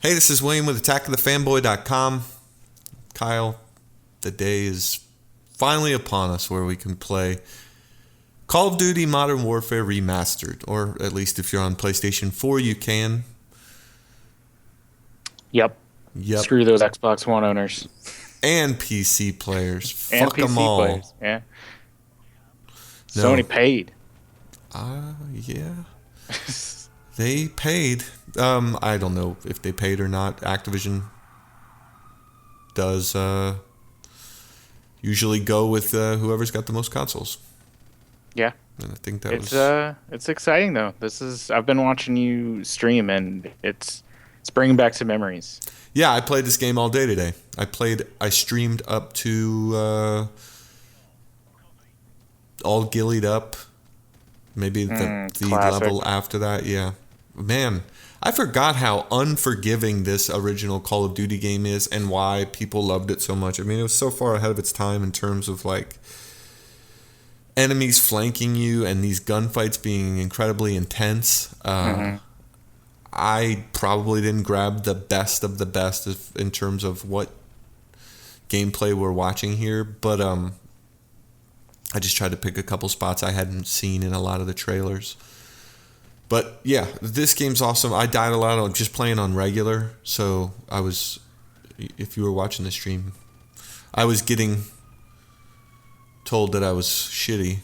Hey, this is William with attackofthefanboy.com. Kyle, the day is finally upon us where we can play Call of Duty Modern Warfare Remastered. Or at least if you're on PlayStation 4, you can. Yep. Yep. Screw those Xbox One owners And PC players. and Fuck them PC all. players. Yeah. No. Sony paid. Yeah. They paid. I don't know if they paid or not. Activision does usually go with whoever's got the most consoles. Yeah. And I think that It's was... it's exciting though. I've been watching you stream and it's bringing back some memories. Yeah, I played this game all day today. I streamed up to all gillied up. Maybe the Classic. level after that, yeah. Man, I forgot how unforgiving this original Call of Duty game is and why people loved it so much. I mean, it was so far ahead of its time in terms of like enemies flanking you and these gunfights being incredibly intense. I probably didn't grab the best of the best in terms of what gameplay we're watching here, but I just tried to pick a couple spots I hadn't seen in a lot of the trailers. But yeah, this game's awesome. I died a lot on just playing on regular, so if you were watching the stream, I was getting told that I was shitty.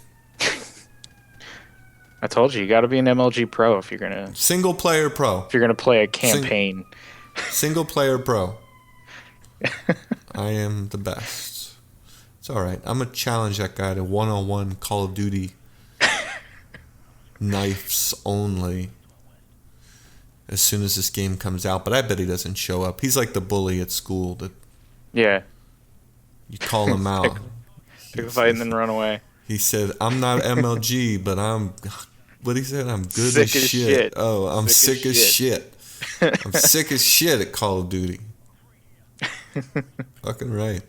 I told you got to be an MLG pro if Single player pro. play a campaign. Single player pro. I am the best. It's all right. I'm gonna challenge that guy to one-on-one Call of Duty. Knives only. As soon as this game comes out, but I bet he doesn't show up. He's like the bully at school that Yeah. you call him out. Pick a fight and then run away. He said, "I'm not MLG, but I'm." What he said? I'm good Sick as as shit. shit. Oh, I'm sick as shit. I'm sick as shit at Call of Duty. Fucking right.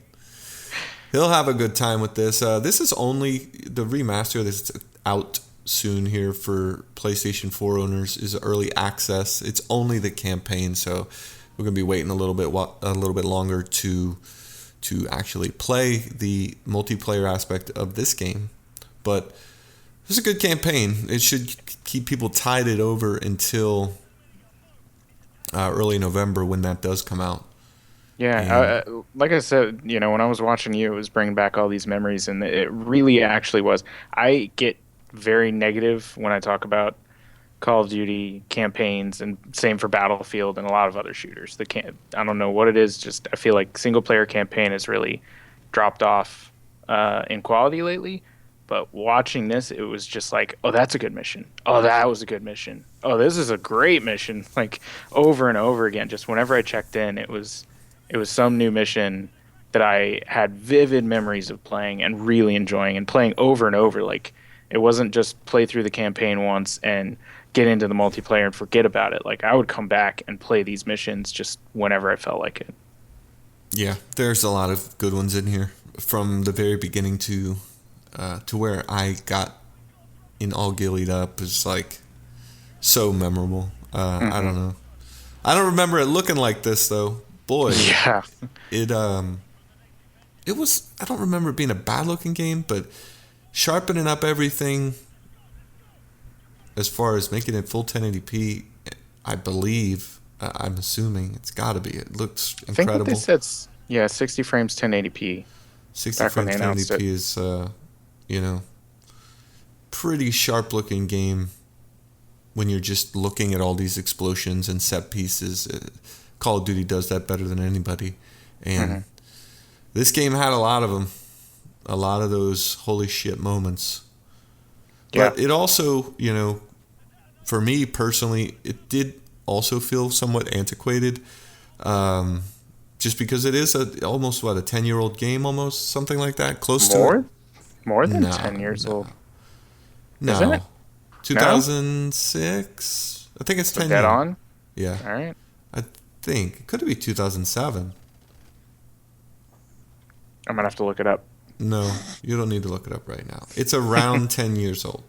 He'll have a good time with this. This is only the remaster that's out soon here for PlayStation 4 owners is early access. It's only the campaign, so we're gonna be waiting a little bit longer to actually play the multiplayer aspect of this game. But it's a good campaign. It should keep people tided over until early November when that does come out. Yeah, like I said, when I was watching you, it was bringing back all these memories, and it really actually was. I get very negative when I talk about Call of Duty campaigns, and same for Battlefield and a lot of other shooters. I don't know what it is. Just I feel like single player campaign has really dropped off in quality lately. But watching this, it was just like, oh, that's a good mission. Oh, that was a good mission. Oh, this is a great mission. Like over and over again. Just whenever I checked in, it was some new mission that I had vivid memories of playing and really enjoying and playing over and over. Like it wasn't just play through the campaign once and get into the multiplayer and forget about it. Like I would come back and play these missions just whenever I felt like it. Yeah, there's a lot of good ones in here from the very beginning to where I got in all gillied up is like so memorable. I don't know. I don't remember it looking like this though. Boy, Yeah. it was. I don't remember it being a bad looking game, but sharpening up everything as far as making it full 1080p, I believe. I'm assuming it's got to be. It looks I think what they incredible. said, yeah, 60 frames 1080p 60 back when they frames announced 1080p it. is, pretty sharp looking game when you're just looking at all these explosions and set pieces. Call of Duty does that better than anybody. And this game had a lot of them. A lot of those holy shit moments. Yeah. But it also, for me personally, it did also feel somewhat antiquated. Just because it is almost, a 10-year-old game almost? Something like that? Close to it? More than No, 10 years no. old. Isn't No. it? No? 2006? I think it's So 10 dead years. on? Yeah. All right. I think. It could be 2007. I'm going to have to look it up. No, you don't need to look it up right now. It's around 10 years old.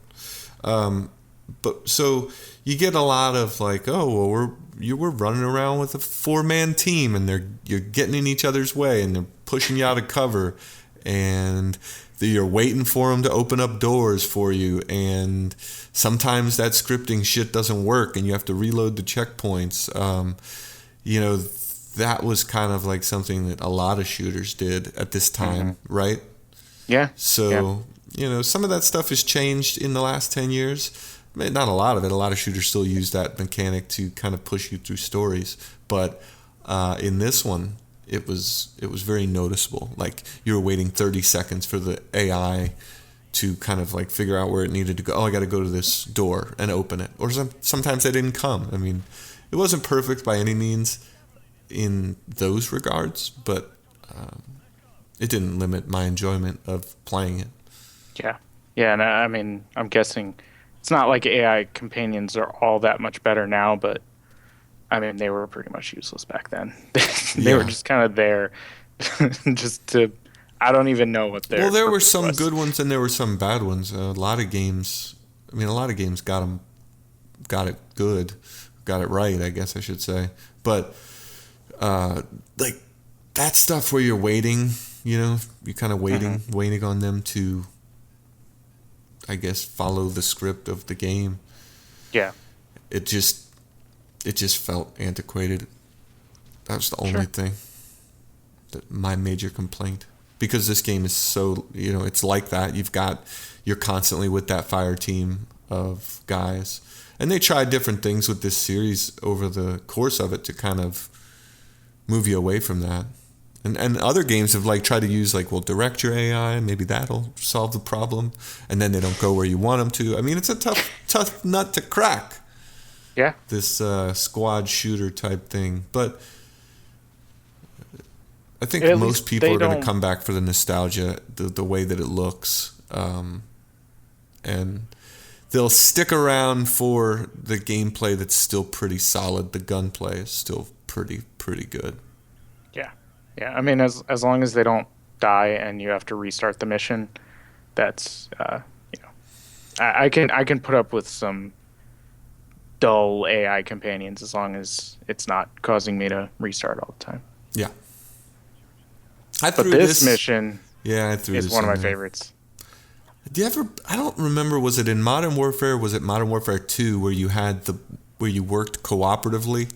but so you get a lot of like, oh well, we're running around with a 4-man team, and you're getting in each other's way, and they're pushing you out of cover, and you're waiting for them to open up doors for you, and sometimes that scripting shit doesn't work, and you have to reload the checkpoints. That was kind of like something that a lot of shooters did at this time, right? Yeah. So, some of that stuff has changed in the last 10 years. I mean, not a lot of it. A lot of shooters still use that mechanic to kind of push you through stories. But in this one, it was very noticeable. Like, you were waiting 30 seconds for the AI to kind of like figure out where it needed to go. Oh, I got to go to this door and open it. Or sometimes they didn't come. I mean, it wasn't perfect by any means in those regards, but it didn't limit my enjoyment of playing it. Yeah, and I mean, I'm guessing it's not like AI companions are all that much better now, but I mean, they were pretty much useless back then. They were just kind of there just to, I don't even know what their Well, there were some was. good ones and there were some bad ones. A lot of games got it good, got it right, I guess I should say. But like that stuff where you're waiting, you're kind of waiting on them to, I guess, follow the script of the game. Yeah. It just felt antiquated. That was the only thing. My major complaint. Because this game is so, it's like that. You're constantly with that fire team of guys. And they tried different things with this series over the course of it to kind of move you away from that. And other games have like tried to use like, well, direct your AI, maybe that'll solve the problem, and then they don't go where you want them to. I mean, it's a tough nut to crack. Yeah. This squad shooter type thing, but I think most people are going to come back for the nostalgia, the way that it looks, and they'll stick around for the gameplay that's still pretty solid. The gunplay is still pretty good. Yeah, I mean, as long as they don't die and you have to restart the mission, that's I can put up with some dull AI companions as long as it's not causing me to restart all the time. Yeah, but this mission, is one of my favorites. Do you ever? I don't remember. Was it in Modern Warfare? Was it Modern Warfare 2 where you had where you worked cooperatively?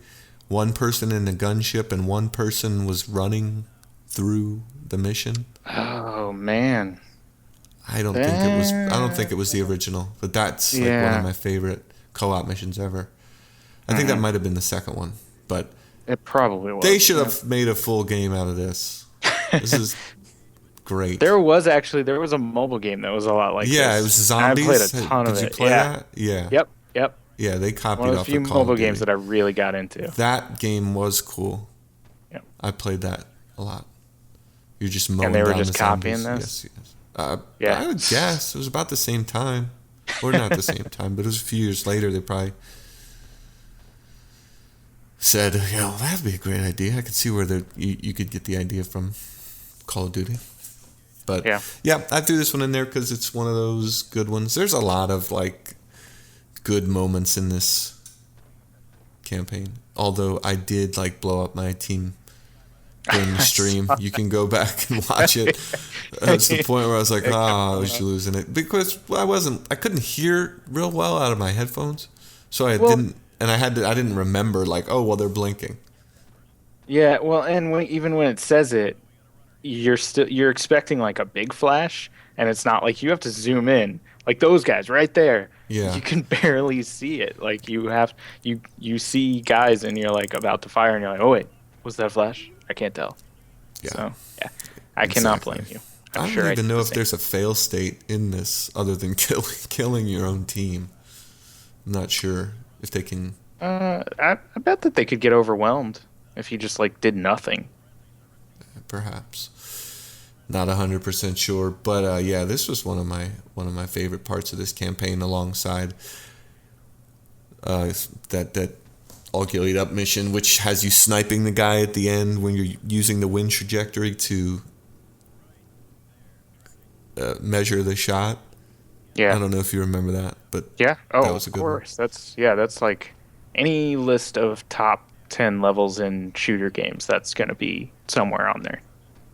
One person in a gunship and one person was running through the mission. Oh man, I don't think it was the original, but that's like one of my favorite co-op missions ever. I think that might have been the second one, but it probably was. They should have made a full game out of this. This is great. There was a mobile game that was a lot like this. Yeah, it was zombies. I played a ton of it. Did you play that? Yeah. Yep. Yeah, they copied one of the off few of Call of mobile Duty. games that I really got into. That game was cool. Yeah, I played that a lot. You're just mowing and they were down just the copying zombies. this. Yes. I would guess it was about the same time, or not the same time, but it was a few years later. They probably said, that'd be a great idea. I could see where you could get the idea from Call of Duty. But yeah, I threw this one in there because it's one of those good ones. There's a lot of like good moments in this campaign. Although I did like blow up my team during the stream. You can go back and watch it. That's the point where I was like, I was losing it because I couldn't hear real well out of my headphones, so I didn't remember like, they're blinking. Yeah, well, and even when it says it, you're expecting like a big flash, and it's not. Like you have to zoom in, like those guys right there. Yeah, you can barely see it. Like you see guys, and you're like about to fire, and you're like, oh wait, was that a flash? I can't tell. Yeah. So I cannot blame you. I don't even know if there's a fail state in this other than killing your own team. I'm not sure if they can. I bet that they could get overwhelmed if you just like did nothing. Perhaps. Not 100% sure, but this was one of my favorite parts of this campaign, alongside that all gillied up mission, which has you sniping the guy at the end when you're using the wind trajectory to measure the shot. Yeah. I don't know if you remember that, but Yeah. that Oh, was of a good one. course. That's like any list of top 10 levels in shooter games. That's going to be somewhere on there.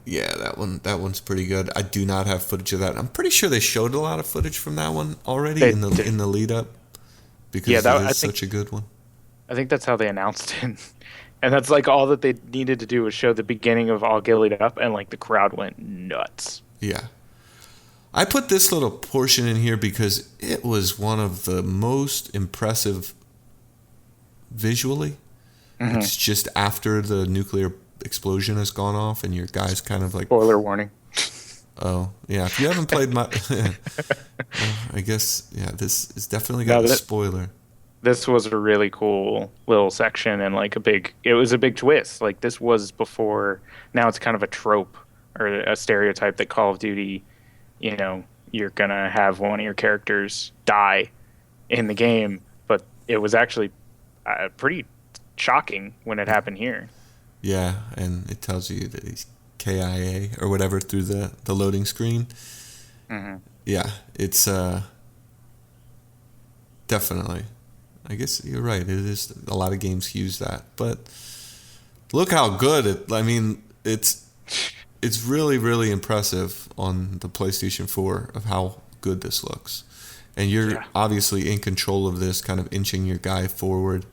Yeah, that one's pretty good. I do not have footage of that. I'm pretty sure they showed a lot of footage from that one already They in the did. lead up Yeah, because it that is such a good one. I think that's how they announced it. And that's like all that they needed to do was show the beginning of All Gillied Up, and like the crowd went nuts. Yeah. I put this little portion in here because it was one of the most impressive visually. Hmm. It's just after the nuclear explosion has gone off and your guy's kind of like, Spoiler warning. oh, yeah, if you haven't played my I guess yeah, this has definitely got No, a that spoiler. this was a really cool little section and like it was a big twist. Like this was before, now it's kind of a trope or a stereotype that Call of Duty, you know, you're gonna have one of your characters die in the game, but it was actually pretty shocking when it happened here. Yeah, and it tells you that he's KIA or whatever through the loading screen. Hmm. Yeah, it's definitely. I guess you're right. It is a lot of games use that, but look how good it. I mean, it's really really impressive on the PlayStation 4 of how good this looks, and you're Yeah. obviously in control of this, kind of inching your guy forward,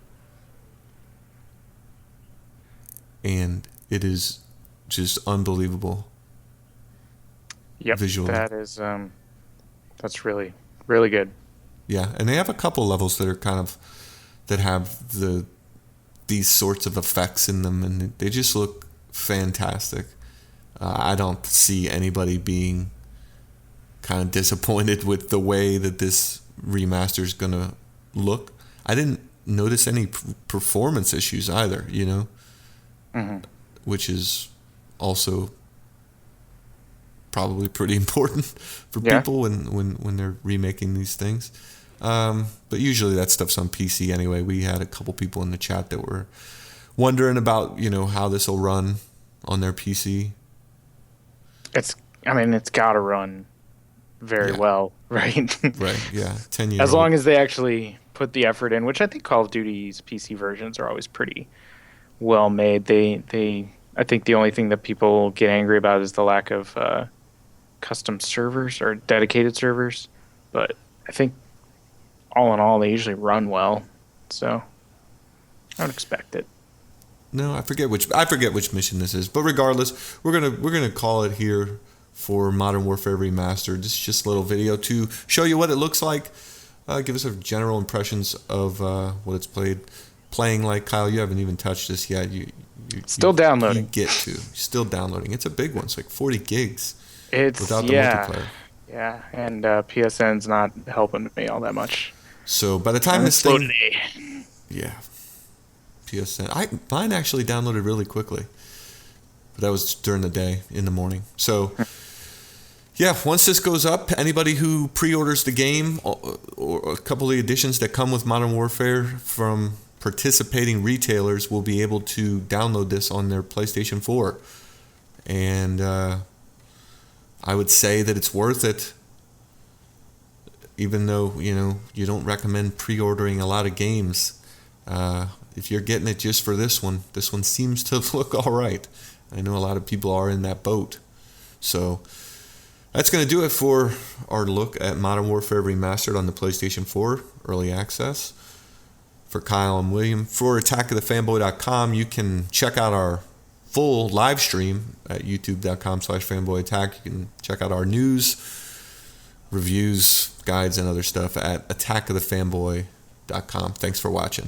and it is just unbelievable Yep. visually. That's really really good. Yeah, and they have a couple levels that are kind of that have these sorts of effects in them, and they just look fantastic. I don't see anybody being kind of disappointed with the way that this remaster is gonna look. I didn't notice any performance issues either, Hmm. which is also probably pretty important for Yeah. people when they're remaking these things. But usually that stuff's on PC anyway. We had a couple people in the chat that were wondering about how this will run on their PC. It's I mean it's got to run very Yeah, well, right? right. Yeah, 10 year As long old. as they actually put the effort in, which I think Call of Duty's PC versions are always pretty well made. They I think the only thing that people get angry about is the lack of custom servers or dedicated servers. But I think all in all, they usually run well. So I would expect it. No, I forget which mission this is, but regardless, we're gonna call it here for Modern Warfare Remastered. This is just a little video to show you what it looks like. Give us a general impressions of what it's playing like. Kyle, you haven't even touched this yet. You Still you downloading. get to still downloading. It's a big one. It's like 40 gigs It's without the yeah, multiplayer. yeah, and PSN's not helping me all that much. So by the time It's this slow thing, today. yeah, PSN. Mine actually downloaded really quickly, but that was during the day in the morning. So yeah, once this goes up, anybody who pre-orders the game or a couple of the editions that come with Modern Warfare from participating retailers will be able to download this on their PlayStation 4. And I would say that it's worth it, even though you don't recommend pre-ordering a lot of games. If you're getting it just for this one seems to look all right. I know a lot of people are in that boat. So that's going to do it for our look at Modern Warfare Remastered on the PlayStation 4 Early Access. For Kyle and William, for attackofthefanboy.com, you can check out our full live stream at youtube.com/fanboyattack. You can check out our news, reviews, guides, and other stuff at attackofthefanboy.com. Thanks for watching.